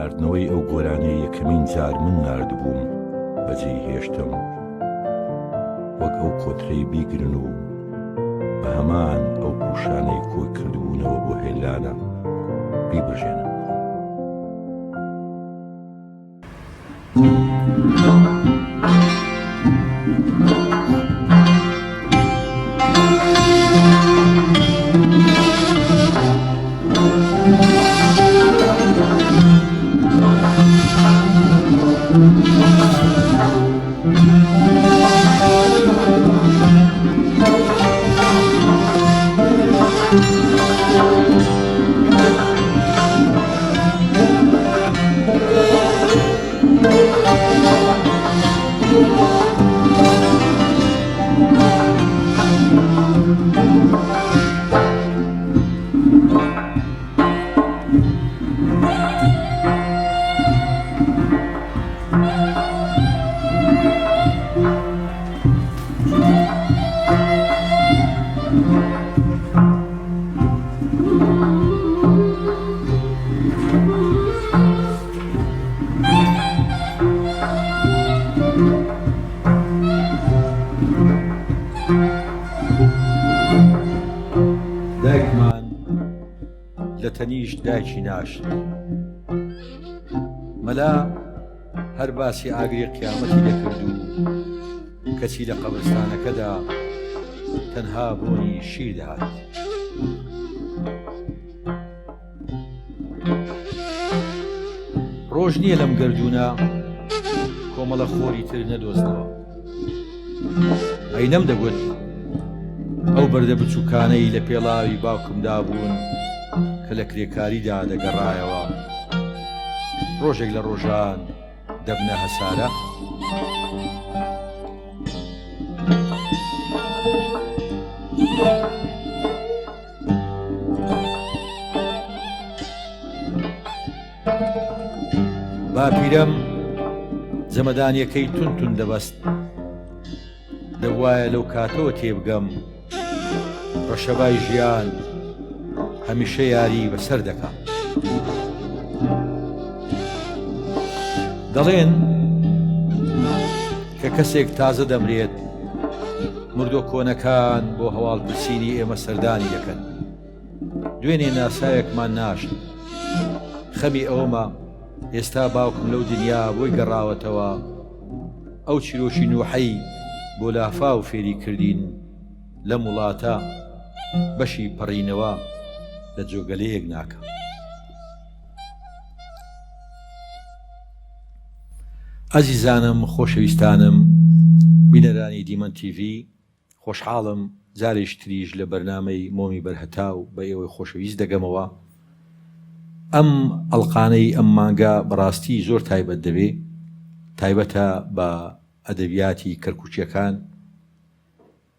ناردنەوەی ئەو گۆرانەی یەکەمین جار من ناردبووم بەجێی هێشتم، وەک ئەو کۆترەی بیگرن و بە هەمان ئەو پوشانەی کۆی کردبوونەوە بۆ هێلانە بیبژێنم. دایکمان لە تەنیشت دایکی ناشت، مەلا هەر باسی ئاگری قیامەتی دەکرد و کەچی لە قەبرستانەکەدا تەنها بۆنی شیر دەهات. ڕۆژ نییە لەم گەردوونە کۆمەڵە خۆری تر نەدۆزنەوە. ئەی نەمدەگوت ئەو بەردە بچووکانەی لە پێڵاوی باوکمدا بوون کە لە کرێکاریدا دەگەڕایەوە، ڕۆژێک لە ڕۆژان دەبنە هەسارە. باپیرەم جەمەدانیەکەی تون دەبەست، دەوایە لەو کاتەوە تێبگەم ڕەشەبای ژیان هەمیشە یاری بەسەر دەکات. دەڵێن کە کەسێک تازە دەمرێت، مردۆ کۆنەکان بۆ هەواڵپرسینی ئێمە سەردانی دەکەن. دوێنێ ناسایەکمان ناشت. خەمی ئەوەمە ئێستا باوکم لەو دنیا بۆی گەڕاوەتەوە، ئەو چیرۆشی نوحەی بۆ لافا و فێری کردین لە وڵاتە بەشی پەڕینەوە لە جۆگەلەیەک ناکە. ئەزیزانم، خۆشەویستانم، بینەرانی دیمەن TV، خۆشحاڵم جارێک تریش لە بەرنامەی مۆمی بەرهەتاو بە ئێوەی خۆشەویست دەگەمەوە. ئەم ئەڵقانەی ئەم مانگە بەڕاستی زۆر تایبەت دەبێ، تایبەتە بە ئەدەبیاتی کەرکووچیەکان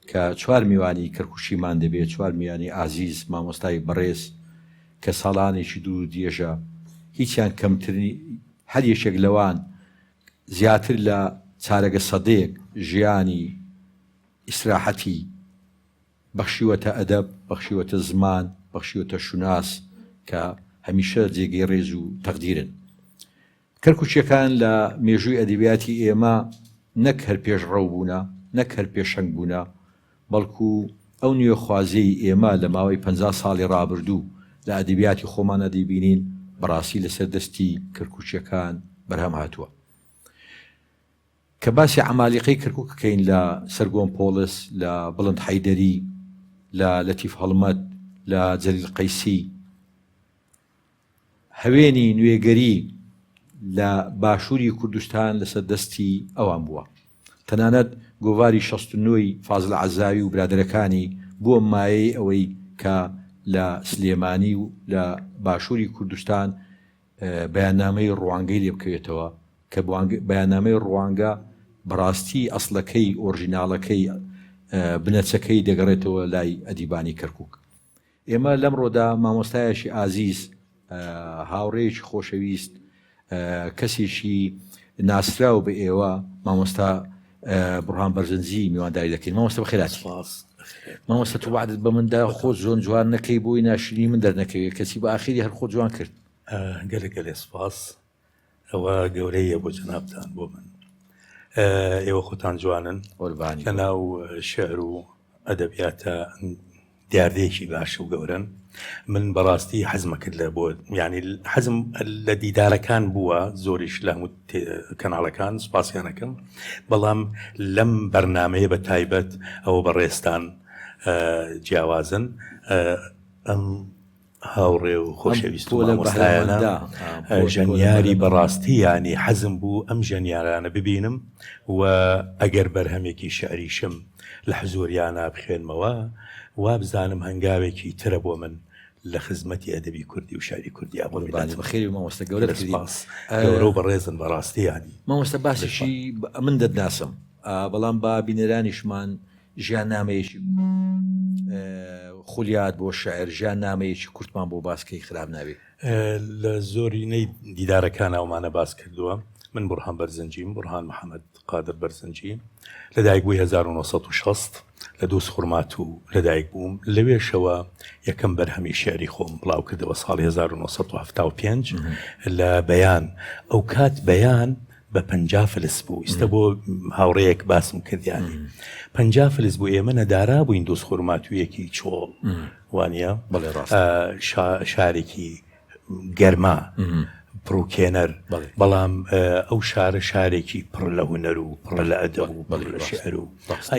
کە چوار میوانی کەرکووچیمان دەبێت، چوار میوانی ئازیز، مامۆستای بەڕێز کە ساڵانێکی دوور دێژە هیچیان کەمترنی هەر یەشێک لەوان زیاتر لە چارەگە سەدەیەک ژیانی ئیسراحەتی بەخشیوەتە ئەدەب، بەخشیوەتە زمان، بەخشیوەتە شوناس کە هەمیشە جێگەی ڕێز و تەقدیرن. کەرکووچیەکان لە مێژووی ئەدەبیاتی ئێمە نەک هەر پێش ڕەو بوونە، نەک هەر پێشەنگ بوونە، بەڵکو ئەو نیوە خوازەی ئێمە لە ماوەی 50 ساڵی ڕابردوو لە ئەدەبیاتی خۆمانە دەیبینین بەڕاستی لەسەر دەستی کەرکووچیەکان بەرهەم هاتووە. کە باسی عەمالیقەی کەرکووک بکەین لە سەرگۆم پۆلس، لە بڵند حەیدەری، لە لەتیف هەڵمەت، لە جەلیل قەیسی، هەوێنی نوێگەری لە باشووری کوردستان لەسەر دەستی ئەوان بووە. تەنانەت گۆڤاری 69 فازڵ عەزاوی و برادەرەکانی بووە مایەی ئەوەی کە لە سلێمانی و لە باشووری کوردستان بەیاننامەی ڕوانگەی لێ بکەوێتەوە، کە بەیاننامەی ڕوانگە بەڕاستی ئەسڵەکەی ئۆرژیناڵەکەی بنەچەکەی دەگەڕێتەوە لای ئەدیبانی کەرکووک. ئێمە لەمڕۆدا مامۆستایەکی ئازیز، هاوڕێیەکی خۆشەویست، کەسێکی ناسراو بە ئێوە، مامۆستا بڕهان بەرزنجی میوانداری دەکەین. مامۆستا بەخێراتی. مامۆستا تو وعدت بە مندا خۆ زۆن جوان نەکەی بۆی ناشرینی من دەرنەکەوێت، کەسی بە ئاخری هەر خۆ جوان کرد. گەلێ سپاس. ئەوە گەورەیە بۆ جەنابتان بۆ من. ئێوە خۆتان جوانن کە ناو شێعر و ئەدەبیاتە دیاردەیەکی باش و گەورن. من بەڕاستی حەزمە کرد لە بۆ ینی حەزم لە دیدارەکان بووە زۆریش لە هەموو کەناڵەکان سوپاسیانەکەم، بەڵام لەم بەرنامەیە بە تایبەت ئەوە بەڕێستان جیاوازن ئەم هاوڕێ و خۆشەویست و مامۆستایانە ژەنیاری بەڕاستی ینی حەزم بوو ئەم ژەنیارانە ببینم و ئەگەر بەرهەمێکی شعریشم لە حزوریانە بخێنمەوە وا بزانم هەنگاوێکی ترە بۆ من لە خزمەتی ئەدەبی کوردی و شاری کوردی بەخێری مامۆستا گەورە گەورە و بەڕێزن بەڕاستی ینی مامۆستا باسیشی من دەدناسم، بەڵام با بینەرانیشمان ژیان نامەیەکی خولیات بۆ شاعر ژیان نامەیەکی کورتمان بۆ باسکەی خراپ ناوێت. لە زۆرینەی دیدارەکان ئەومانە باس کردووە. من بورهان بەرزنجیم، بورهان محەممەد قادر بەرزنجی، لەدایک بووی 1960 لە دۆست خوڕمات و لەدایک بووم. لەوێشەوە یەکەم بەرهەمی شێعری خۆم بڵاو کردەوە ساڵی 1975 لە بەیان. ئەو کات بەیان بە 50 فلس بوو. ئێستا بۆ هاوڕەیەک باسم کردیانی 50 فلس بوو. ئێمە نەدارا بووین دۆست خوڕماتویەکی چۆڵ وانە شارێکی گەرما پرۆکێنەر، بەڵام ئەو شارە شارێکی پڕ لە هونەر و پڕ لە ئەدەب و پڕ لە شعر و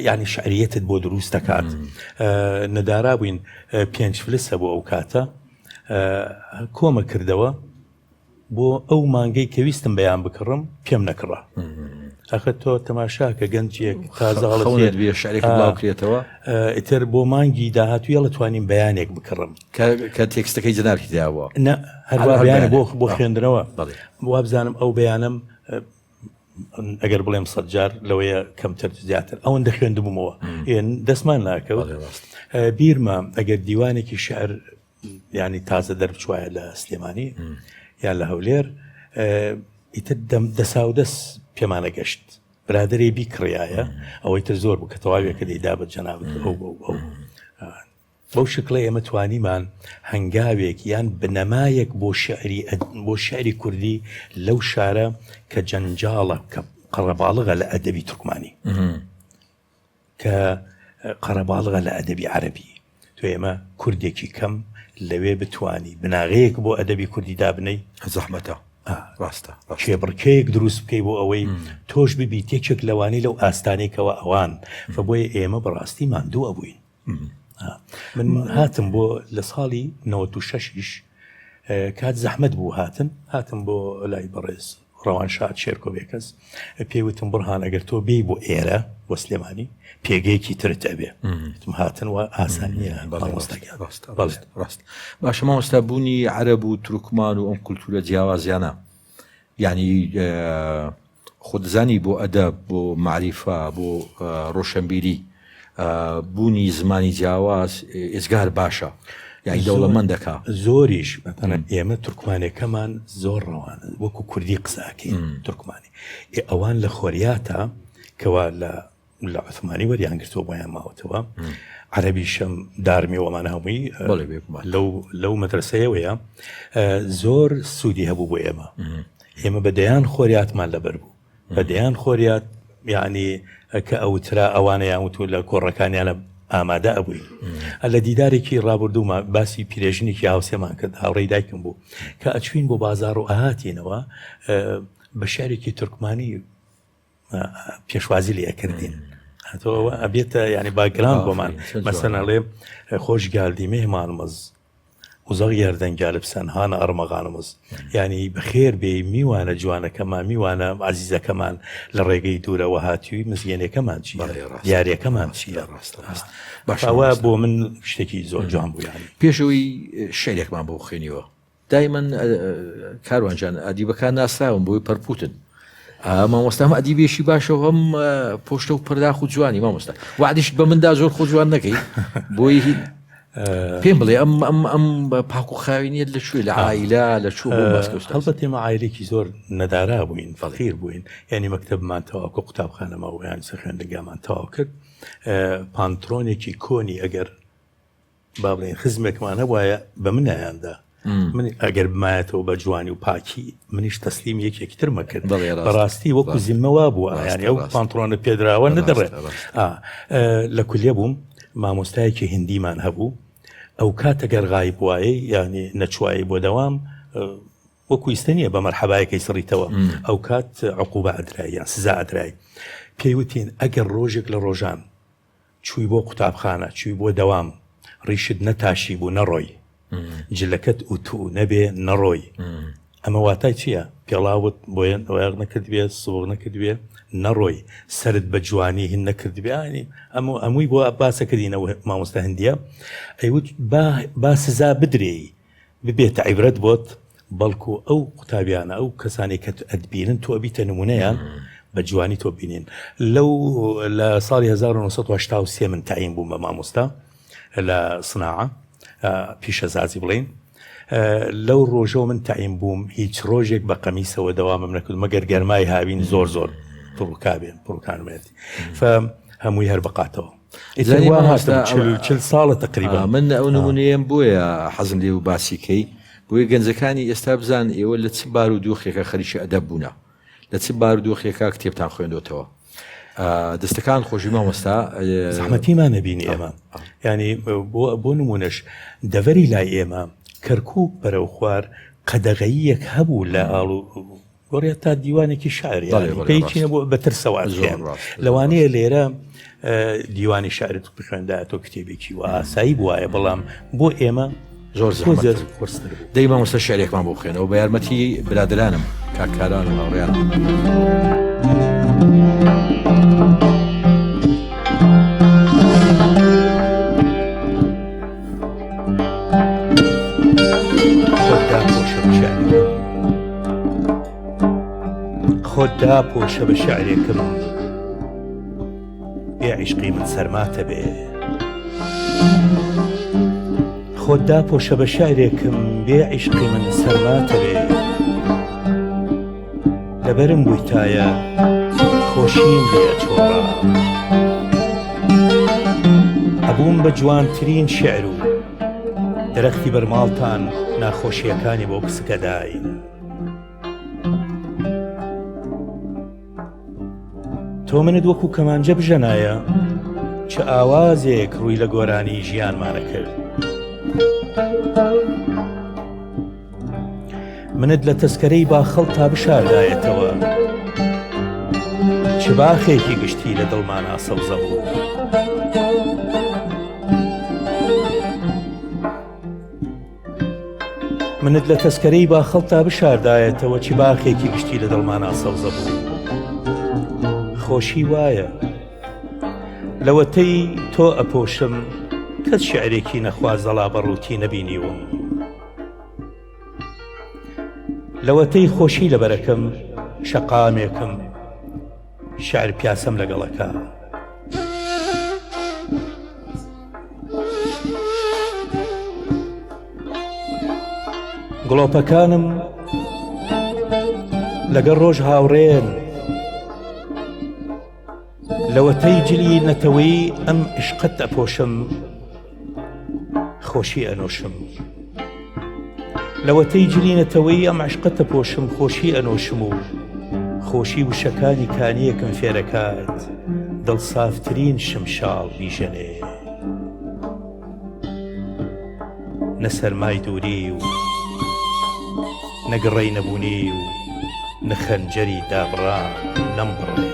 ینی شعریەتت بۆ دروست دەکات. نەدارا بووین 5 فلسە بۆ ئەو کاتە کۆمە کردەوە بۆ ئەو مانگەی کە ویستم بەیان بکڕم پێم نەکڕە. ئەخە تۆ تەماشاکە گەنجێک تازەڵێت بێ شعرێک بڵاوکرێتەوە ئیتر بۆ مانگی داهاتوویە لەتوانین بەیانێک بکڕم کە تێکستەکەی جەنابی داوە هەروە بەیانە بۆ خوێندنەوە وابزانم ئەو بەیانم ئەگەر بڵێم 100 جار لەوەیە کەمتر زیاتر ئەوەندە خوێندبوومەوە دەستمان ناکەوت. بیرمە ئەگەر دیوانێکی شعر ینی تازە دەربچوایە لە سلێمانی یان لە هەولێر ئیتر دەساودەست پێمانە گەشت برادری بیکڕایە ئەوەی تر زۆر بوو کە تەواوێکە دەیدا بە جەنابەت ئەو بەو شکڵە ئێمە توانیمان هەنگاوێک یان بنەمایەک بۆ شعری کوردی لەو شارە کە جەنجاڵە کە قەڕەباڵغە لە ئەدەبی تورکمانی کە قەڕەباڵغە لە ئەدەبی عەرەبی. تۆ ئێمە کوردێکی کەم لەوێ بتوانی بناغەیەک بۆ ئەدەبی کوردی دابنەی زەحمەتە ڕاستە کێبڕکەیەک دروست بکەی بۆ ئەوەی تۆش ببی تێکێک لەوانی لەو ئاستانێکەوە ئەوان بۆیە ئێمە بەڕاستی ماندووە بووین. من هاتم بۆ لە ساڵی 96 کات زەحمەت بوو هاتم بۆ لای بەڕێز ڕەوان شاد شێرکۆبێکەس پێوتم بڕهان ئەگەر تۆ بێی بۆ ئێرە بۆ سلێمانی پێگەیەکی ترت ئەبێ هاتن و ئاسانیە ڕاست. باشە مامۆستا بوونی عەرەب و تورکمان و ئەم کولتورە جیاوازیانە ینی خودزانی بۆ ئەدەب بۆ معریفە بۆ ڕۆشنبیری بوونی زمانی جیاواز ئێزگار باشە یعنی دەوڵەمەندەکە زۆریش ئێمە تورکمانەکەمان زۆر ڕەوانە وەکو کوردی قساکەین تورکمانی ئەوان لە خۆریاتە کەوا لە عوثمانی وەریانگرتووە بۆیان ماوەتەوە عەرەبیشەم دارمی وەمان هەمووی لەو مەدرسەیەوەیە زۆر سوودی هەبوو بۆ ئێمە بەدەیان خۆریاتمان لەبەر بوو بەدەیان خۆریات یعنی کە ئەوترا ئەوانە یانوتو لە کۆڕەکانیانە ئامادە ئەبووی. لە دیدارێکی ڕابردوومە باسی پیرێژنێکی هاوسێمان کرد هاوڕێی دایکم بوو کە ئەچوین بۆ بازار و ئاهاتینەوە بە شارێکی تورکمانی پێشوازی لێکردین هەتەوە ئەبێتە ینی باگرام بۆمان مەسەنەڵێ خۆش گاردی مێهمانمەز وزەغ یاردەنگال بسەنهانە ئەرمەغانمز ینی بەخێر بێ میوانە جوانەکەمان میوانە عزیزەکەمان لە ڕێگەی دوورەوە هاتووی مزگەنێکەکەمان چی دیارەکەمان چیە باشەوە بۆ من شتێکی زۆر جوان بوو ینی پێشەوەی شعرێکمان بۆ خوێنیوە دایمەن کاروانجان ئەدیبەکان ناسراون بۆی پەرپوتن مامۆستام ئەدیبێشی باشەوە هەم پۆشتە و پەرداخ و جوانی مامۆستا وعدیشت بە مندا زۆر خۆ جوان نەکەی بۆی پێم بڵێ ئەم پاک و خاوینیت لەکوێ لە عائیلە لە چوو هەڵبەت ئێمە عائیلێکی زۆر نەدارا بووین فەقیر بووین یعنی مەکتەبمان تەواو کە قوتابخانەمە و یان خوێندنگامان تەواو کرد پانترۆنێکی کۆنی ئەگەر با بڵێن خزمێکمان هەبوایە بە منایاندا من ئەگەر بمایەتەوە بە جوانی و پاکی منیش تەسلیم یەکێکترمە کرد بەڕاستی وەکو زیمەوا بووە ینی ئەو پانتڕۆنە پێدراوە نەدەڕێت لە کولێ بووم مامۆستایەکی هندیمان هەبوو ئەو کاتەگەر غایب وایە ینی نەچوایی بۆ دەوام وەکو ئیستەنیە بە مەرحەبایەکەی سڕیتەوە ئەو کات عقوبە ئەدرای یان سزا ئەدرای پێیوتین ئەگەر ڕۆژێک لە ڕۆژان چووی بۆ قوتابخانە چووی بۆ دەوام ڕیشت نەتاشی بوو نەڕۆی جلەکەت ئوتو نەبێ نەڕۆی ئەمە واتای چییە؟ پێڵاوت بۆیان ئەویاغ نەکردبێ سوڵ نەکردبێ نەڕۆی سرت بە جوانی هین نەکردبیانی ئەمووی بۆ باسەکردینەوە مامۆستا هەندیە ئەیوت با سزا بدرێی ببێتە عیبرەت بۆت بەڵکو ئەو قوتابیانە ئەو کەسانی کە ئەدبینن تۆ ئەبیتە نمونەیان بە جوانی تۆ بینین لەو لە ساڵی 1970 من تعیین بووم بە مامۆستا لە سناعە پیشە زازی بڵین لەو ڕۆژەوە من تعیین بووم هیچ ڕۆژێک بە قەمیسەوە دەوامم نەکرد مەگەر گەرمای هاوین زۆر پڕوکابێن پڕوکانمێتی هەمووی هەر بقاتەوە چل ساڵە تقریبا من ئەو نمونەیەم بۆیە حەزم لێ و باسیکەی بۆیە گەنجەکانی ئێستا بزان ئێوە لە چ بارودۆخێکە خەریکی ئەدەب بوونە لە چ بارودۆخێکە کتێبتان خوێندۆتەوە دەستەکان خۆشی مامۆستا زەحمەتیمان نەبینی ئێمە ینی بۆ نمونەش دەڤەری لای ئێمە کەرکووک بەرەو خوار قەدەغەییەک هەبوو لە ئاڵ و گۆڕێت تا دیوانێکی شاعری پێیچینە بۆ بەترسەوە لەوانەیە لێرە دیوانی شاعرت بخوێندایەوە کتێبێکی و ئاسایی بووایە بەڵام بۆ ئێمە زۆر دەی مامۆستا شعرێکمان بۆ بخوێنەوە بە یارمەتی برادرانم کاکاران و هاوڕێیان خۆت داپۆشە بە شعرێکم بێ عیشقی من سەرماتە بێ خۆت داپۆشە بە شعرێکم بێ عیشقی من سەرماتە بێ لەبەرم بوویتایە خۆشیم لێ چۆڕا ئەبووم بە جوانترین شعر و دەرەختی بەرماڵتان ناخۆشیەکانی بۆ کسکەداین تۆ منت وەکو کەمانجە بژەنایە چه ئاوازێک ڕووی لە گۆرانی ژیانمانە کرد منت لە تەسکەرەی باخەڵ تا بشاردایەتەوە چ باخێکی گشتی لە دڵمانە سەوزە بوو منت لە تەسکەرەی باخەڵ تا بشاردایەتەوە چی باخێکی گشتی لە دڵمانە سەوزە بوو خۆشی وایە لەوەتەی تۆ ئەپۆشم کەس شعرێکی نەخوازەڵا بەڕووتی نەبینیوم لەوەتەی خۆشی لەبەرەکەم شەقامێکم شعر پیاسەم لەگەڵەکە گڵۆپەکانم لەگەڵ ڕۆژ هاوڕێن لەوەتەی جلی نەتەوەی ئەم عشقت ئەپۆشم خۆشی ئەنۆشم لەوەتەی جلی نەتەوەی ئەم عشقت ئەپۆشم خۆشی ئەنۆشم و خۆشی وشەکانی کانیەکم فێرەکات دڵ سافترین شمشاڵ بیژەنێ نەسەرمای دووری و نەگڕەی نەبوونی و نەخەنجەری دابڕان نەمبڕێ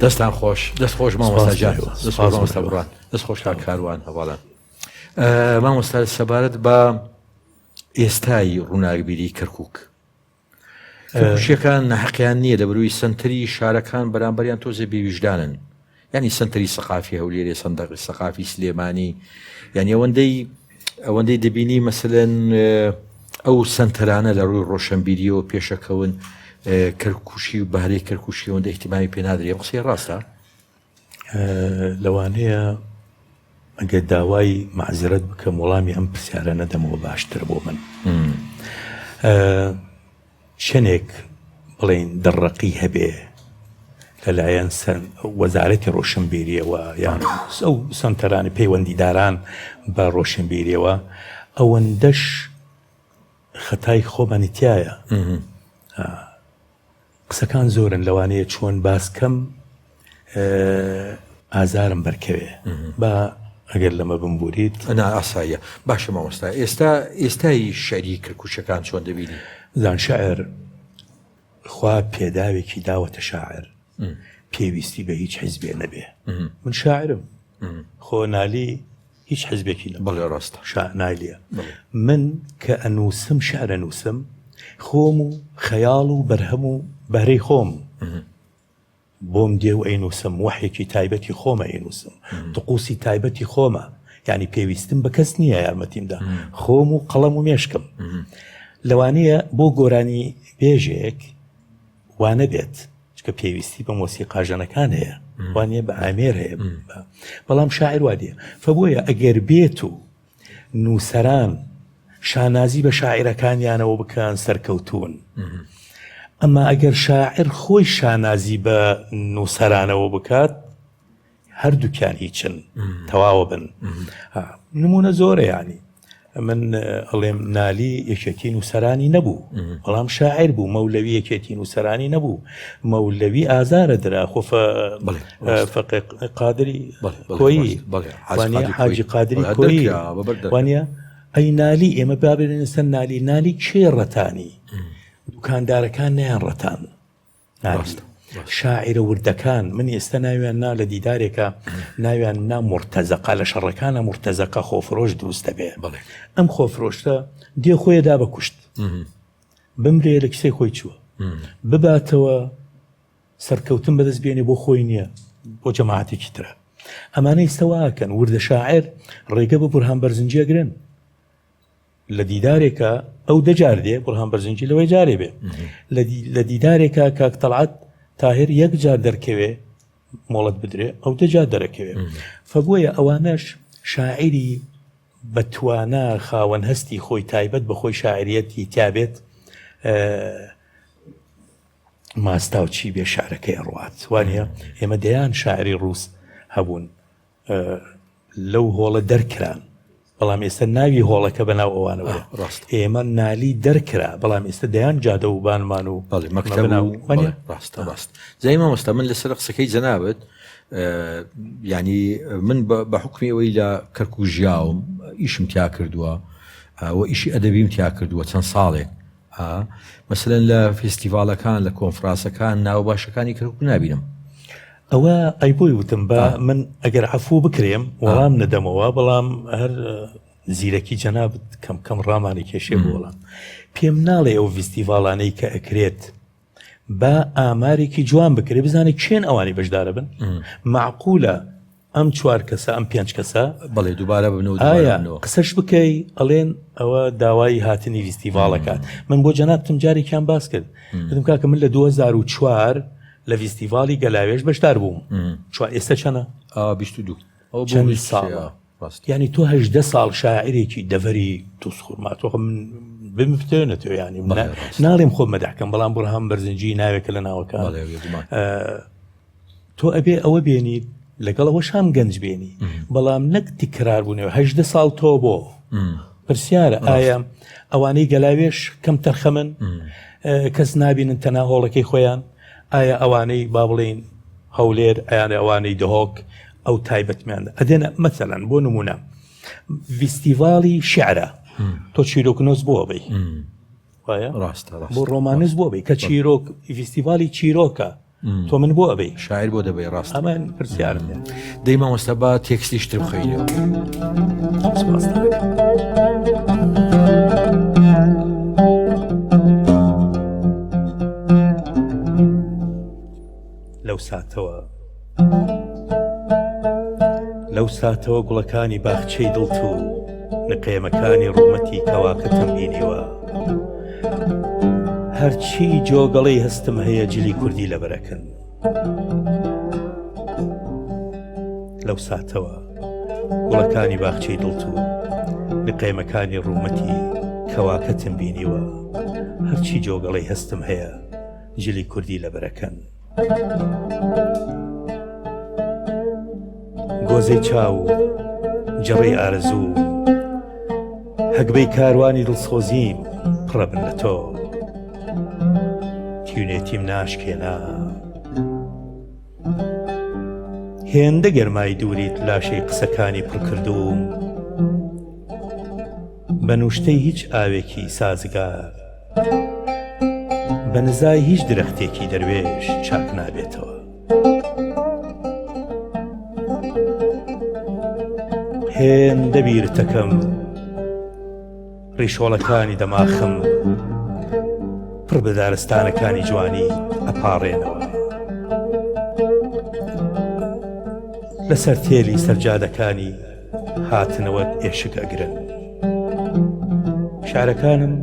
دەستان خۆش دەست خۆش مامۆستاجان دەست خۆش مامۆستا بڕوان دەست خۆش کاروان هەواڵان مامۆستا سەبارەت بە ئێستایی ڕووناکبیری کەرکووک کەرکووشیەکان نەحەقیان نییە لەبەروی سنتری شارەکان بەرامبەریان تۆزە بێویژدانن ینی سنتری سەقافی هەولێرێ سندەقی سەقافی سلێمانی یعنی ئەوەندەی دەبینی مەسەلەن ئەو سنتەرانە لە ڕووی ڕۆشنبیریەوە پێشەکەون کەرکووشی و بەهرەی کەرکووشی ئەوەندە احتیمامی پێ نادرێ قسەی ڕاستە لەوانەیە ئەگەر داوای معزرەت بکەم وەڵامی ئەم پرسیارە نەدەمەوە باشتر بۆ من. شنێک بڵێن دڕەقی هەبێ لەلایەن وەزارەتی ڕۆشنبیریەوە یان ئەو سنتەرانی پەیوەندیداران بە ڕۆشنبیریەوە ئەوەندەش خەتای خۆمانیتایە. قسەکان زۆرن لەوانەیە چۆن باسکەم ئازارم بەرکەوێ بە ئەگەر لەمە بمبوریت ئاساییە. باشە مامۆستا ئێستای شەعری کردکوچەکان چۆن دەبینی؟ زان شاعر خوا پێداوێکی داوەتە شاعر پێویستی بە هیچ حیزبێ نەبێ. من شاعرم خۆ نالی هیچ حیزبێکی نە. بەڵێ ڕاستە نالیە. من کە ئەنووسم شعرە نووسم خۆم و خەیاڵ و بەرهەم و بەهرەی خۆم بۆم دێ و ئەینووسم وحێکی تایبەتی خۆمە ئەینووسم طقوسی تایبەتی خۆمە یعنی پێویستم بە کەس نییە یارمەتیمدا خۆم و قەڵەم و مێشکم. لەوانەیە بۆ گۆرانی بێژێک وانە بێت چکە پێویستی بە مۆسیقاژەنەکان هەیە وانە بە ئامێر هەیە بەڵام شاعر وادیە فبۆیە ئەگەر بێت و نووسەران شانازی بە شاعیرەکانیانەوە بکەن سەرکەوتون. ئەمما ئەگەر شاعر خۆی شانازی بە نووسەرانەوە بکات هەردووکیان هیچن تەواوە بن. نمونە زۆرە ینی من ئەڵێم نالی یەکێتی نووسەرانی نەبوو بەڵام شاعر بوو. مەولەوی یەکێتی نووسەرانی نەبوو. مەولەوی ئازارە درا خۆ فەقێ قادری کۆیی حاجی قادری کۆیی وانە ئەی نالی ئێمە بابێنە سەر نالی کێ ڕەتانی دوکاندارەکان نیان ڕەتان شاعرە وردەکان من ئێستا ناویان نا لە دیدارێکە ناویان نا مرتەزەقا لە شەڕەکانە مرتەزەقا خۆفرۆش دروستە بێ. ئەم خۆفرۆشتە دێ خۆیەدا بەکوشت بمرێ لە کیسەی خۆی چووە بباتەوە سەرکەوتن بەدەست بێنێ بۆ خۆی نییە بۆ جەماعەتێکی ترە. ئەمانە ئێستەواکەن وردە شاعر ڕێگە بە بورهان بەرزنجیە گرن لە دیدارێکە ئەو دەجار دێ بورهان بەرزنجی لەوەی جارێ بێ لە دیدارێکە کاک تەڵعەت تاهر یەک جار دەرکەوێ مۆڵەت بدرێ ئەو دەجار دەرەکەوێ. فبۆیە ئەوانەش شاعری بەتوانە خاوەن هەستی خۆی تایبەت بە خۆی شاعریەتی تیابێت ماستا و چی بێ شعرەکەی ڕوات وانە ئێمە دەیان شاعری ڕووس هەبوون لەو هۆڵە دەرکران بەڵام ئێستا ناوی هۆڵەکە بەناو ئەوانەوە ئێمە نالی دەرکرا بەڵام ئێستا دەیان جادە و بانمان و ڕاست زای مامۆستا من لەسەر قسەکەی جەنابەت ینی من بە حکمی ئەوەی لە کەرک و ژیاوم ئیشم تیا کردووە و ئیشی ئەدەبیم تیا کردووە چەند ساڵێک مەسەلەن لە فێستیڤالەکان لە کۆنفرانسەکان ناو باشەکانی کەرک نابینم. ئەوە ئەی بۆی وتم بە من ئەگەر عەفوو بکرێم وەڵام نەدەمەوە بەڵام هەر زیرەکی جەنابەت کەم ڕامانی کێشێ بۆڵام پێم ناڵێ ئەو فیستیڤاڵانەی کە ئەکرێت بە ئامارێکی جوان بکرێ بزانێت چێن ئەوانی بەشدارە بن معقولە ئەم 4 کەسە ئەم 5 کەسە بەڵێ دووبارە بنەوە قسەش بکەی ئەڵێن ئەوە داوای هاتنی فیستیڤاڵەکات. من بۆ جەنابتم جارێکیان باس کرد دم کاکە من لە 2004 لە فیستیڤالی گەلاوێژ بەشدار بووم ئێستا چەنە 22 چەند ساڵە ینی تۆ 18 ساڵ شاعرێکی دەڤەری تووسخورماتۆخ من بمفتێنێتەوە ینی ناڵێم خۆم مەدەحکەم بەڵام بورهان بەرزنجی ناوێکە لە ناوەکان تۆ ئەبێ ئەوە بێنیت لەگەڵەوە شام گەنج بێنی بەڵام نەک تکرار بوونەوە 18 ساڵ تۆ بۆ پرسیارە ئایا ئەوانەی گەلاوێش کەم تەرخەمن کەس نابینن تەنها هۆڵەکەی خۆیان ئایا ئەوانەی با بڵێن هەولێر ئەیانە ئەوانەی دهۆک ئەو تایبەتمیاندا ئەدێنە مەسەلەن بۆ نمونە فیستیڤاڵی شیعرە تۆ چیرۆکنۆز بۆ بی وایە بۆ ڕۆمانز بۆ بی کە چیرۆک فیستیڤالی چیرۆکە تۆ من بۆ ئەبێ شاعر بۆ دەبێ ڕاست ئەمان پرسیارم دەی مامۆستا با تێکستیشتر بخەینەوە. لەو ساتەوە گوڵەکانی باخچەی دڵت و نقێمەکانی ڕوومەتی کەواکەتم بینیوە هەرچی جۆگەڵی هەستم هەیە جلی کوردی لەبەرەکەن. لەو ساتەوە گوڵەکانی باخچەی دڵتوو لە قەیمەکانی ڕوومەتی کەواکەتم بینیوە هەرچی جۆگەڵی هەستم هەیە جلی کوردی لە بەرەکەن گۆزەی چاو جەڕەی ئارەزوو هەگبەی کاروانی دڵسۆزیم پڕە بن لە تۆ تیونێتیم ناشکێنا هێندە گەرمای دووریت لاشەی قسەکانی پڕکردووم بە نوشتەی هیچ ئاوێکی سازگار بە نزای هیچ درەختێکی دەروێش چاک نابێتەوە هێندە بیرتەکەم ڕیشۆڵەکانی دەماخم پڕ بە دارستانەکانی جوانی ئەپاڕێنەوە لەسەر تێلی سەرجادەکانی هاتنەوەت ئێشک ئەگرن شارەکانم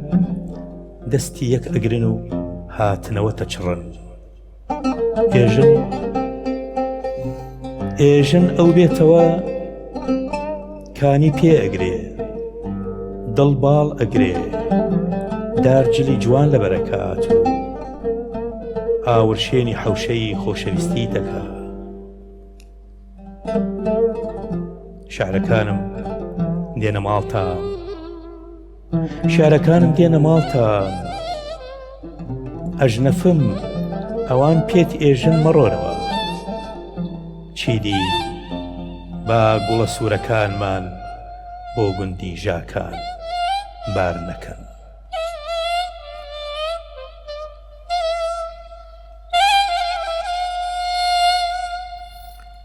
دەستی یەک ئەگرن و هاتنەوەتە چڕن ئێژن ئەو بێتەوە کانی پێ ئەگرێ دڵ باڵ ئەگرێ دارجلی جوان لە بەرەکات و ئاورشێنی حەوشەی خۆشەویستی دەکا شارەکانم دێنە ماڵتان شارەکانم دێنە ماڵتان ئەژنەفم ئەوان پێت ئێژن مەڕۆرەوە چیدی با گوڵە سوورەکانمان بۆ گوندی ژاکان بار نەکەن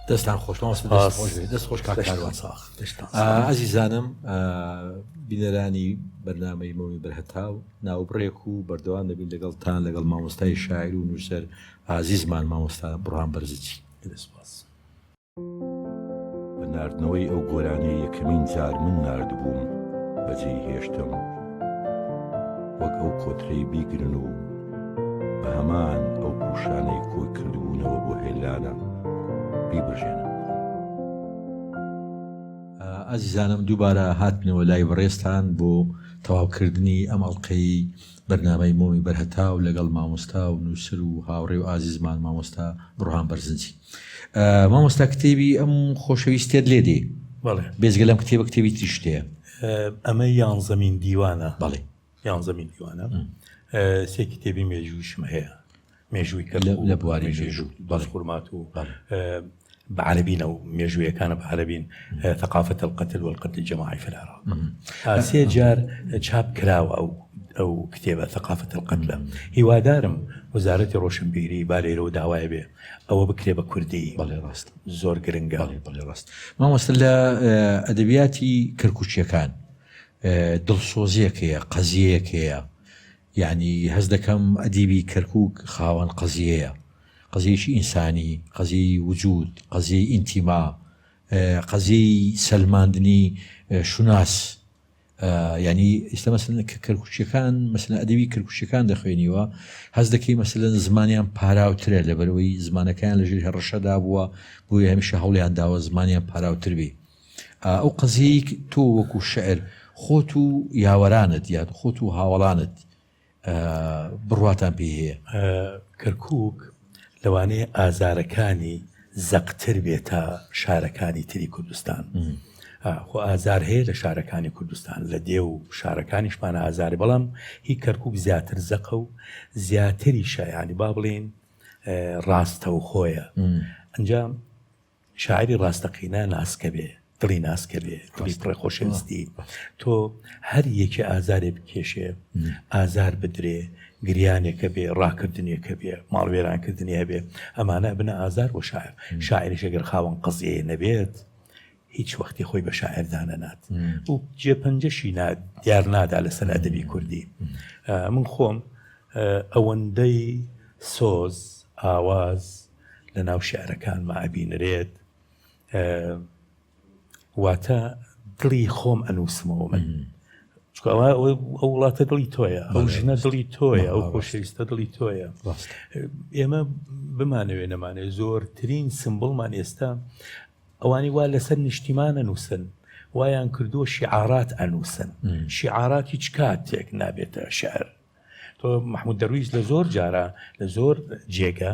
دەستان خۆش دەست خۆش کاکاروان ساخ ئازیزانم بینەرانی بەرنامەی مۆمی بەرهەتاو ناوبڕێک و بەردەوام دەبین لەگەڵتان لەگەڵ مامۆستای شاعیر و نووسەر ئازیزمان مامۆستا بڕان بەرزجی دەسپاس بە ناردنەوەی ئەو گۆرانەی یەکەمین جار من ناردبووم بەجێی هێشتم وەک ئەو کۆترەی بیگرن و بە هەمان ئەو پوشانەی کۆی کردبوونەوە بۆ هێلانە بیبژێنم. ئازیزانم دووبارە هاتنەوە لای بەڕێستان بۆ تەواوکردنی ئەم ئەڵقەی بەرنامەی مۆمی بەرهەتاو لەگەڵ مامۆستا و نووسەر و هاوڕێ و ئازیزمان مامۆستا بڕوان بەرزنجی. مامۆستا کتێبی ئەم خۆشەویستێت لێ دێ بێزگە لەم کتێبە کتێبی تریشتەیە ئەمە یانزەمین دیوانە بەڵێ یانزەمین دیوانە سێ کتێبی مێژوویشمە هەیە مێژووی کە لە بواری مێژوو بەخورمات و بعربين أو ميجوية كان بعربين ثقافة القتل والقتل الجماعي في العراق. سي جار شاب كراو أو كتابة ثقافة القتل هو دارم وزارة روشنبيري بالي رو دعوة به أو بكتابة كردي. بالي راست. زور قرنقا. بالي راست. ما وصل أدبياتي كركوشيا كان دلسوزية كيا قضية كيا يعني هزدا كم أديبي كركوك خاوان قضية. قضية إنساني قضية وجود قضية انتماء قضية سلماندني شناس يعني مثلا كركوشيكان مثلا أدبي كركوشيكان دخوينيوا هزدكي مثلا زمانيان باراوتر لبروي زمانكان لجل هالرشاد بوا بوي همش حوليان داوا زمانيان باراوتر بي أو قضية تو وكو الشعر خوتو ياوراند يا خوتو هاولاند برواتان بيه كركوك لەوانەیە ئازارەکانی زەقتر بێتە شارەکانی تری کوردستان خۆ ئازار هەیە لە شارەکانی کوردستان لە دێ و شارەکانیشمانە ئازاری بەڵام هی کەرکووک زیاتر زەقە و زیاتری شایانی با بڵێن ڕاستە و خۆیە ئەنجام شاعری ڕاستەقینە ناسکە بێ دڵی ناسکە بێ دڵی پڕی خۆشەویستی تۆ هەر یەکی ئازارێ بکێشێ ئازار بدرێ گریانێکە بێ ڕاکردنیەکە بێ ماڵوێرانکردنی هەبێ ئەمانە بنە ئازار بۆ شاعر شاعریش ئەگەر خاوەن قەزیە نەبێت هیچ وەختی خۆی بە شاعردان نەنات و جێپەنجەشی دیار نادا لەسەر ئەدەبی کوردی من خۆم ئەوەندەی سۆز ئاواز لە ناو شعرەکانمە ئەبینرێت واتە دڵی خۆم ئەنووسمەوە من ئەو وڵاتە دڵی تۆیە ئەو ژنە دڵی تۆیە ئەو خۆشەویستە دڵی تۆیە ئێمە بمانەوێ نەمانێ زۆرترین سمبڵمان ئێستا ئەوانی وا لەسەر نیشتیمانە نووسن وایان کردووە شیعارات ئەنووسن شیعارات هیچ کاتێک نابێتە شعر. تۆ محمود دەرویش لە زۆر جارە لە زۆر جێگە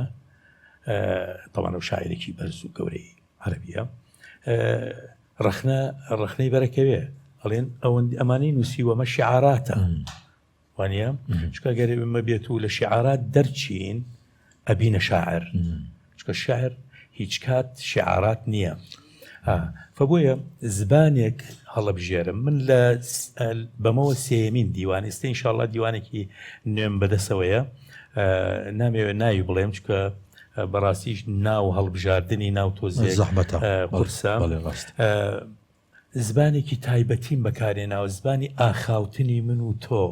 طبعا ئەو شاعرێکی بەرز و گەورەی عەرەبیە ڕەخنەی بەرەکەوێ ئەڵێن ئەمانەی نووسی وەمە شیعاراتە وانە چکە گەرێ بمە بێت و لە شیعارات دەرچین ئەبینە شاعر چکە شاعر هیچ کات شیعارات نییە. فبۆیە زبانێک هەڵەبژێرم من لە بەمەوە سێمین دیوان ئێستا ئینشاءڵڵا دیوانێکی نوێم بەدەسەوەیە نامەوێت ناوی بڵێم چکە بەڕاستیش ناو هەڵبژاردننی ناو تۆزێک قورسە زبانێکی تایبەتیم بەکارێناوە زبانی ئاخاوتنی من و تۆ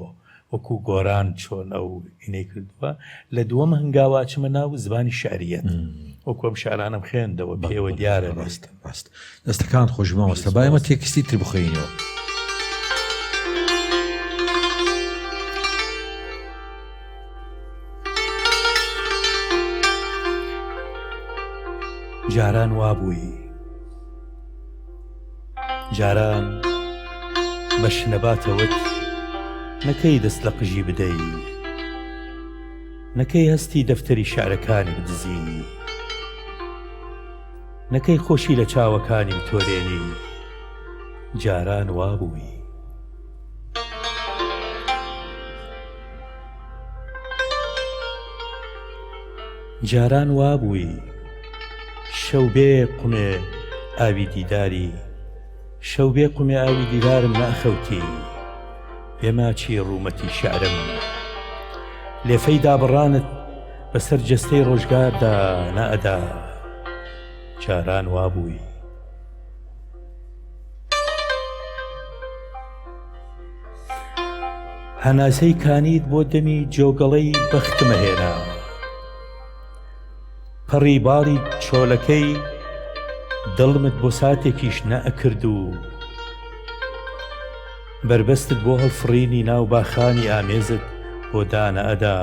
وەکو گۆران چۆن ئەو ئینەی کردووە لە دووەم هەنگاوا چمە ناو زبانی شعریەت وەکو ئەم شعرانم خوێندەوە پێوە دیارە ڕاست دەستەکان خۆشمەوە وەستە با ئێمە تێکستی تر بخۆینەوە. جاران وابووی جاران بە شنەباتەوت نەکەی دەست لە قژی بدەی نەکەی هەستی دەفتەری شعرەکانی بدزی نەکەی خۆشی لە چاوەکانی بتۆرێنی جاران وابووی جاران وابووی شەو بێ قومێ ئاوی دیداری شەو بێ قومێ ئاوی دیدارم ناخەوتی بێماچی ڕوومەتی شعرم لێفەی دابڕانت بەسەر جەستەی ڕۆژگاردا نائەدا جاران وابووی هەناسەی کانیت بۆ دەمی جۆگەڵەی بەختمە هێنا پەڕی باڵی چۆلەکەی دڵمت بۆ ساتێکیش نەئەکرد و بربەستت بۆ هەڵفڕینی ناو باخانی ئامێزت بۆ دانە ئەدا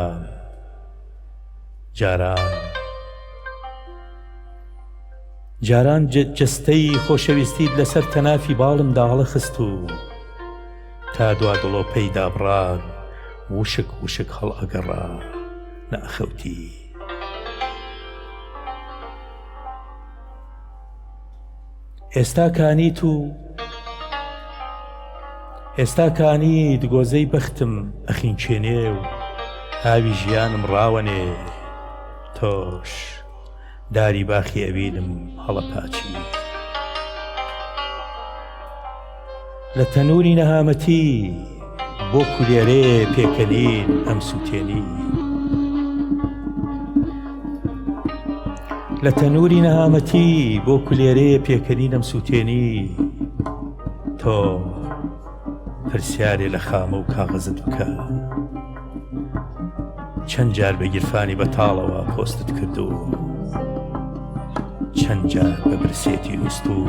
جاران جستەی خۆشەویستیت لەسەر تەنافی باڵمدا هەڵەخست و تا دوا دڵۆپەی دابڕان وشک وشک هەڵ ئەگەڕا نەئەخەوتی ئێستا کانیت گۆزەی بەختم ئەخینچێنێ و هاوی ژیانم ڕاوەنێ تۆش داری باخی ئەبینم هەڵە پاچی لە تەنووری نەهامەتی بۆ کولێرێ پێکەنین ئەم سووتێنی لە تەنووری نەهامەتی بۆ کولێرێ پێکەنین ئەم سووتێنی تۆ پرسیارێ لە خامە و کاغەزت بکە چەند جار بە گیرفانی بەتاڵەوە پۆستت کردو چەند جار بە برسێتی وست و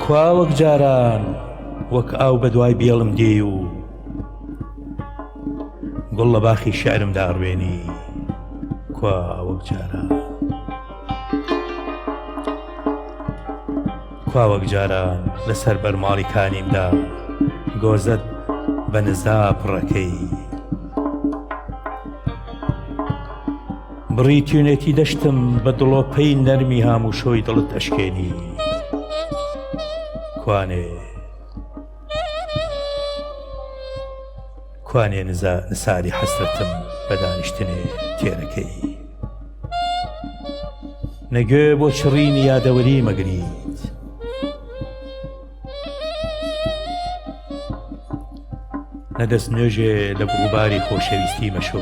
کوا وەک جاران وەک ئاو بە دوای بێڵم دێ و گوڵ لە باخی شعرم داڕوێنی کوا وەک جاران کوا وەک جاران لەسەر بەرماڵی کانیمدا گۆزەت بە نزا پڕەکەی بڕی تیونێتی دەشتم بە دڵۆپەی نەرمی هاموو شۆی دڵت ئەشکێنی کوانێ نساری حەسرەتم بە دانیشتنێ تێرەکەی نەگوێ بۆ چڕینی یادەوەری مەگریت نەدەست نوێژێ لە بڕووباری خۆشەویستی مەشۆ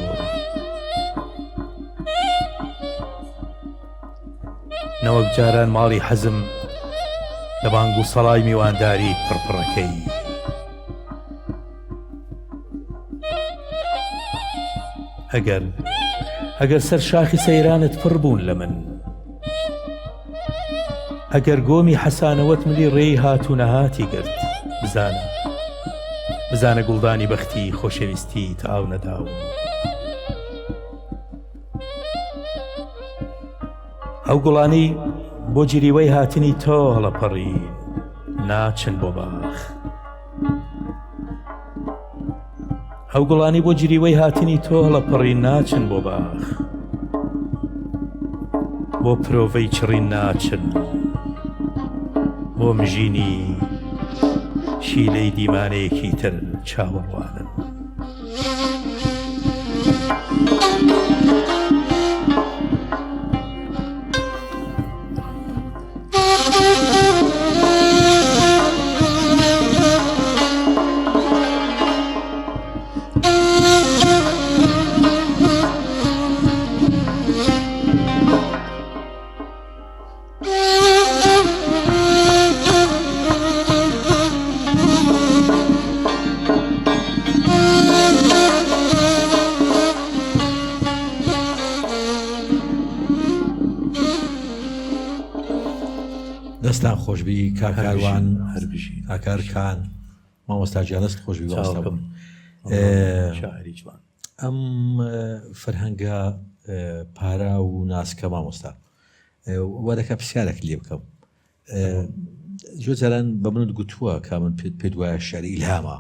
نەوەک جاران ماڵی حەزم لە بانگ و سەڵای میوانداری پڕپڕەکەی ئەگەر سەر شاخی سەیرانت پڕ بوون لە من ئەگەر گۆمی حەسانەوەت ملی ڕێی هاتوونەهاتی گرت بزانە بزانە گوڵدانی بەختی خۆشەویستی تاو نەداو ئەو گوڵانی بۆ گیریوەی هاتنی تۆ هەڵەپەڕین ناچن بۆ باخ ئەو گوڵانی بۆ گیریوەی هاتنی تۆ هەڵەپەڕین ناچن بۆ باخ بۆ پرۆڤەی چڕین ناچن بۆ مژینی شیلەی دیمانەیەکی تر چاوەڕوانن دەستان خۆشبی کاکاروان کاکارکان مامۆستا گیانەست خۆشبی باستەبم شاعری جوان ئەم فەرهەنگە پارا و ناسکە مامۆستا وا دەکا پرسیارێک لێ بکەم زۆر جاران بە منت گوتووە کا من پێت وایە شەعری ئیلهامە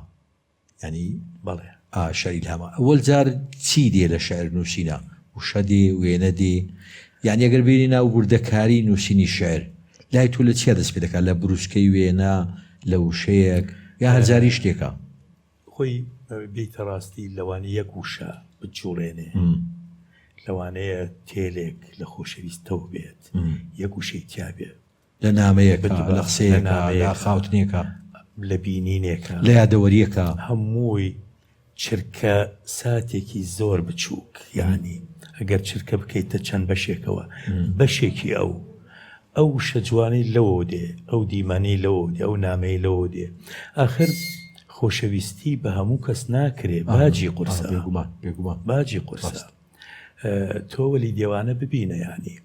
ینی بەڵێ شەعری ئیلهامە ئەوەل جار چی دێ لە شەعر نووسینە وشە دێ وێنە دێ یعنی ئەگەر بینی ناو بوردەکاری نووسینی شەعر لای تۆ لە چیا دەست پێ دەکات لە بروسکەی وێنە لە وشەیەک یا هەزاری شتێکە خۆی بیتە ڕاستی لەوانە یەک وشە بجوڵێنێ لەوانەیە تێلێک لە خۆشەویستەوە بێت یەک وشەی تیا بێت لە نامەیەک لە قسەیەکە لە خاوتنێکە لە بینینێکە لە یادەوەریەکە هەمووی چرکە ساتێکی زۆر بچووک یعنی ئەگەر چرکە بکەیتە چەند بەشێکەوە بەشێکی ئەو شە جوانەی لەوە دێ ئەو دیمانی لەوە دێ ئەو نامەی لەوە دێ ئاخر خۆشەویستی بە هەموو کەس ناکرێ باجی قورسە باجی قورسە تۆ وەلی دێوانە ببینە ینی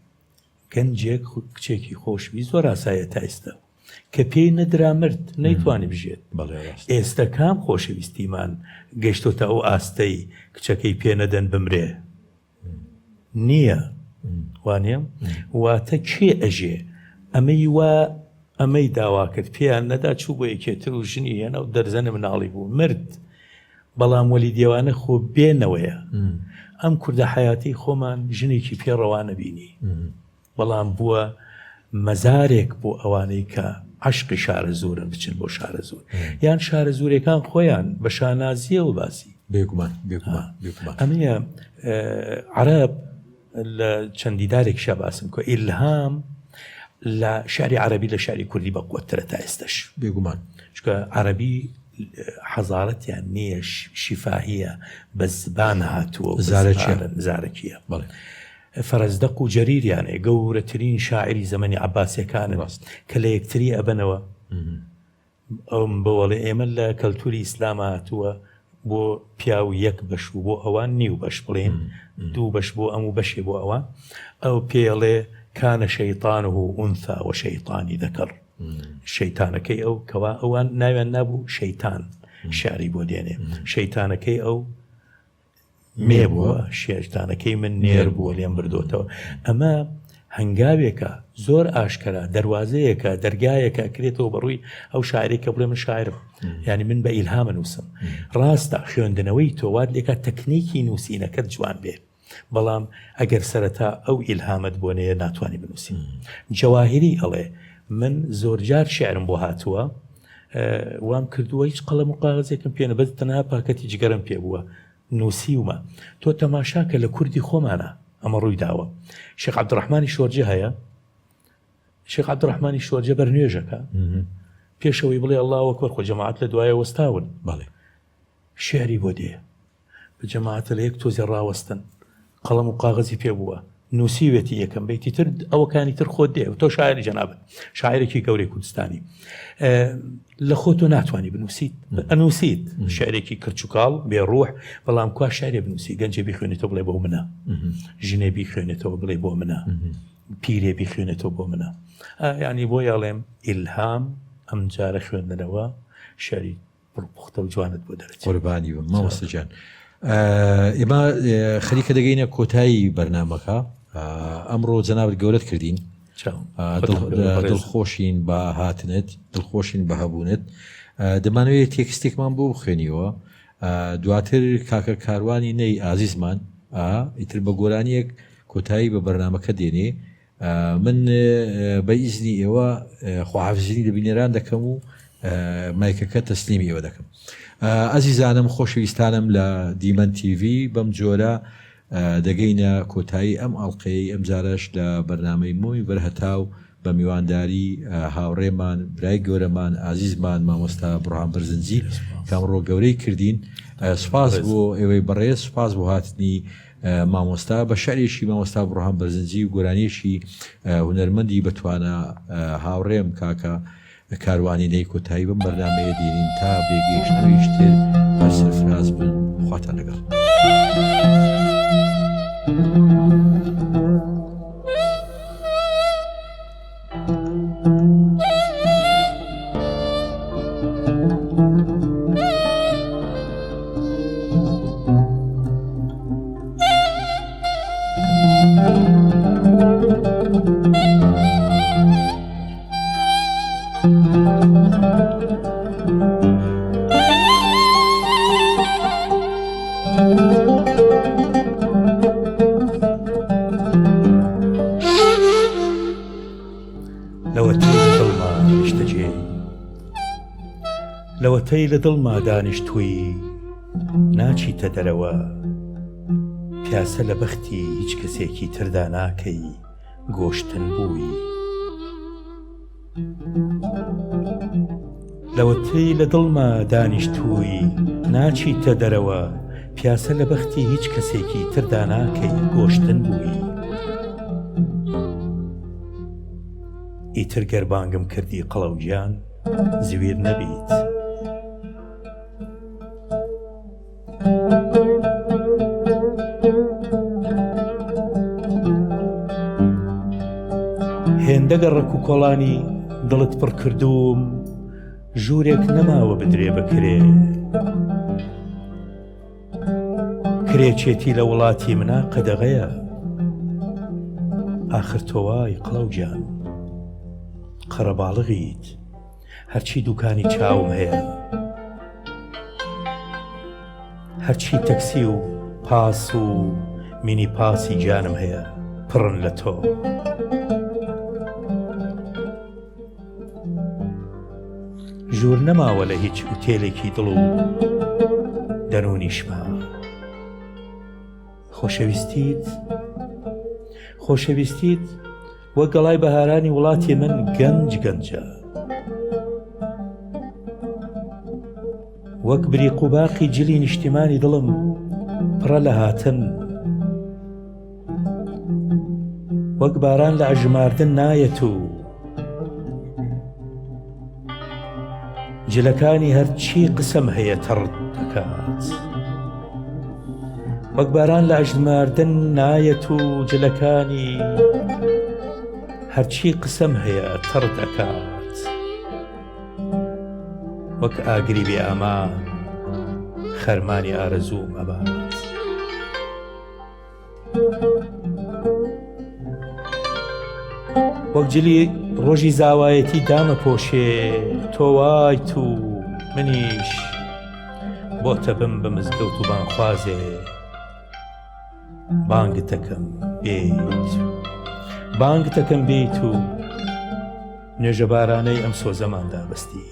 گەنجێک کچێکی خۆشوی زۆر ئاسایە تا ئێستا کە پێی نەدرا مرد نەیتوانی بژێت ئێستا کام خۆشەویستیمان گەیشتۆتە ئەو ئاستەی کچەکەی پێ نەدەن بمرێ نییە وانێم واتە کێ ئەژێ ئەمەی داوا کرد پێیان نەدا چوو بۆ یەکێتر و ژنی هێنا و دەرزەنە مناڵی بوو مرد بەڵام وەلی دێوانە خۆ بێنەوەیە ئەم کوردە حیاتی خۆمان ژنێکی پێڕەوانە بینی بەڵام بووە مەزارێک بۆ ئەوانەی کە عشقی شارە زۆرن بچن بۆ شارە زۆر یان شارە زۆرەکان خۆیان بە شانازیە و باسی بێگومان ئەمەیە عەرەب لە چەندی دارێکشا باسم کە ئیلهام لە شعری عەرەبی لە شعری کوردی بە قووەترە تا ئێستش بێگومان چکە عەرەبی حەزارەتیان نییە شیفاهیە بە زبان هاتووە زارەکیە فەرەزدەق و جەریریانێ گەورەترین شاعری زەمەنی عەباسیەکانن کە لە یەکتری ئەبەنەوە ئەوم بەوەڵێ ئێمە لە کەلتوری ئیسلام هاتووە بۆ پیاو یەک بەش و بۆ ئەوان نیو بەش بڵێن دوو بەش بۆ ئەم و بەشێ بۆ ئەوە ئەو پێڵێ کانە شەیطانه ئونثا و شەیطانی ذەکەر شەیتانەکەی ئەو کەوا ئەوان ناویان نابوو شەیتان شعری بۆ دێنێ شەیتانەکەی ئەو مێ بووە شێژتانەکەی من نێر بووە لێم بردۆتەوە ئەمە هەنگاوێکە زۆر ئاشکرا دەواازەیەکە دەرگایەکە کرێتەوە بەڕووی ئەو شاعرێکە بڵێ من شاعرم ینی من بە ئیلهامە نووسم ڕاستە خوێندنەوەی تۆوات لێکە تەکنیکی نووسینەکەت جوان بێ بەڵام ئەگەر سەرەتا ئەو ئیلهامت بۆ نەیە ناتوانانی بنووسیم جەواهری ئەڵێ من زۆر جار شعرم بۆ هاتووە وام کردووە هیچ قەڵەم و قاغزێکم پێ نەبەت تەنها پاکەتی جگەرم پێ بووە نووسیومە تۆ تەماشاکە لە کوردی خۆمانە ئەمە ڕووی داوە شێخ عەبدوڕەحمانی شۆرجێ هەیە شێخ عەبدوڕەحمانی شۆرجێ بەرنوێژەکە پێشەوەی بڵێ ئەڵڵاهو ئەکبەر خۆ جەماعەت لە دوایە وەستاون بەڵێ شێعری بۆ دێ بە جەماعەتە لە یەک تۆزێ ڕاوەستن قەڵەم و قاغزی پێ بووە نووسیوێتی یەکەم بیتی تر ئەوەکانی تر خۆت دێ تۆ شاعری جەنابەت شاعرێکی گەورەی کوردستانی لە خۆ تۆ ناتوانانی بنووسیت ئەنووسیت شعرێکی کرچووکاڵ بێڕوح بەڵام کوا شعرێ بنووسی گەنجێ بیخوێنێتەوە بڵێ بۆ منە ژنێ بیخوێنێتەوە بڵێ بۆ منە پیرێ بیخوێنێتەوە بۆ منە ینی بۆ یاڵێم ئیلهام ئەم جارە خوێندنەوە شعری پوختە و جوانت بۆ دەرەچێت. قوربانی بم مامۆستاجان. ئێمە خەریکە دەگەینە کۆتایی بەرنامەکە. ئەمڕۆ جەنابەت گەورەت کردین، دڵخۆشین بە هاتنت، دڵخۆشین بە هەبوونت. دەمانەوێت تێکستێکمان بۆ بخوێنیەوە، دواتر کاکە کاروانی نەی ئازیزمان ئیتر بە گۆرانیەک کۆتایی بە بەرنامەکە دێنێ. من بە ئیزنی ئێوە خواحافزینی لە بینێران دەکەم و مایکەکە تەسلیمی ئێوە دەکەم. ئەزیزانم خۆشەویستانم لە دیمەن TV بەم جۆرە دەگەینە کۆتایی ئەم ئەڵلقەیە ئەم جارەش لە بەرنامەی مومی بەرهەتاو بە میوانداری هاوڕێمان برای گەورەمان ئازیزمان مامۆستا بڕۆحان بەرزنجی کامڕۆ گەورەی کردین. سوپاس بۆ ئێوەی بەڕێز، سوپاس بۆ هاتنی مامۆستا بە شەرێکی مامۆستا بڕۆحان بەرزنجی و گۆرانیەشی هونەرمەندی بەتوانە هاوڕێم کاکە کاروانی نەی کۆتایی بم بەرنامەیە دێنین تا بێگەیشتنەوەیش تر بە سەرفراز بن. خواتان لەگەڵ. لەوەتەی لە دڵما دانیشتووی ناچیتە دەرەوە، پیاسە لە بەختی هیچ کەسێکی تردا ناکەی گۆشتن بووی. لەوەتەی لە دڵما دانیشتووی ناچیتە دەرەوە، پیاسە لە بەختی هیچ کەسێکی تردا ناکەی گۆشتن بووی. ئیتر گەربانگم کردی قەڵەوگیان زویر نەبیت. هێندەگە ڕێک و کۆڵانی دڵت پڕ کردوم، ژوورێک نەماوە بدرێ بکرێ. کرێچێتی لە وڵاتی منا قەدەغەیە، ئاخر تۆوای قەڵەوگیان قەرەباڵغیت، هەرچی دوکانی چاوم هەیە، هەرچی تەکسی و پاس و مینی پاسی جانم هەیە پڕن لە تۆ. ژوور نەماوە لە هیچ ئوتێلێکی دڵ و دەنونیشما. خۆشەویستیت وەک گەڵای بەهارانی وڵاتی من گەنج گەنجە، وەک بریق و باقی جلی نیشتیمانی دڵم پڕە لە هاتن، وەک باران لە ئەژماردن نایەت و جلەکانی هەرچی قسەم هەیە تەڕ دەکات. وەک باران لە ئەژماردن نایەت و جلەکانی هەرچی قسەم هەیە تەڕ دەکات. وەک ئاگری بێ ئامان خەرمانی ئارەزوو مەبات. وەک جلی ڕۆژی زاوایەتی دامە پۆشێ، تۆ وای تو منیش بۆتە بم بە مزگەوت و بانخوازێ. بانگتەکەم بیت و نوێژە بارانەی ئەم سۆزەماندا بەستی.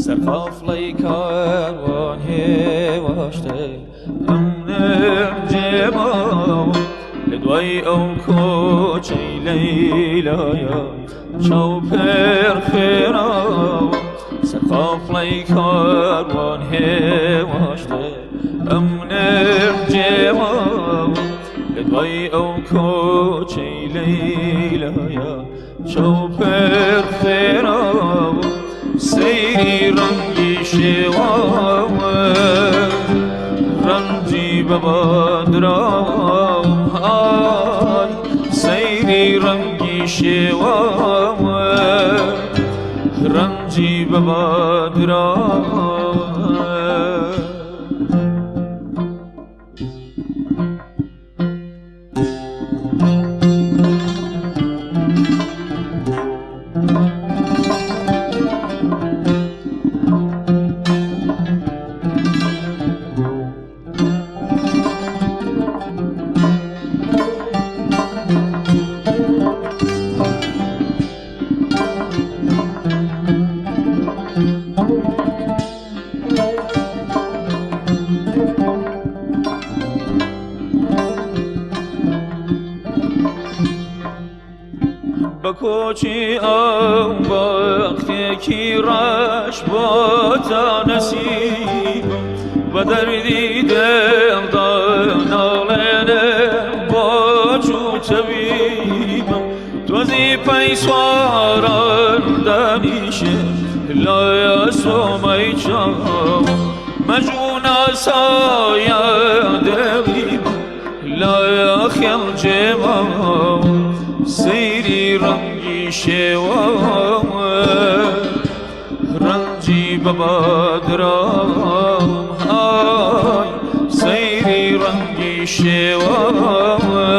سقف لي كاروان هي واشتي جێماوە لە دوای ئەو کۆچەی لەیلایە چاو پێر خێراوە سەرقافڵەی کاروان هێواشتە ئەم نێر جێماوە لە دوای ئەو کۆچەی لەیلایە چاو پێر خێراوە سەیری ڕەنگی شێواوە ڕەنجی بەبادراوە های سەیری ڕەنگی شێواوە ڕەنجی بەبادراوە بە کۆچی ئەو بەختێکی ڕەش بۆ تا نەسیبم بە دەردی دڵدا ناڵێنم بۆ چوو تەبیبم تۆزی پەی سواران دانیشێ لایە سۆمەی چاو مەجوونە سایە دەبیبم لایە خێڵ جێماوە سەیری ڕەنگی شێواوە ڕەنجی بەبادراوە های سەیری ڕەنگی شێواوە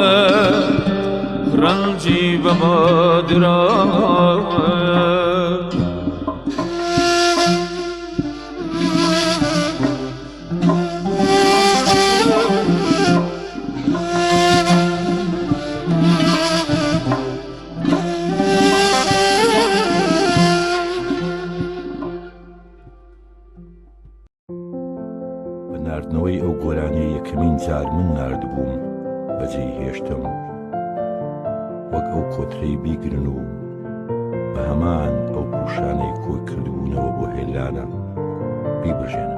ڕەنجی بەبادراوە ناردنەوەی ئەو گۆرانەی یەکەمین جار من ناردبووم بەجێی هێشتم وەک ئەو کۆترەی بیگرن و بە هەمان ئەو پوشانەی کۆی کردبوونەوە بۆ هێلانە بیبژێنە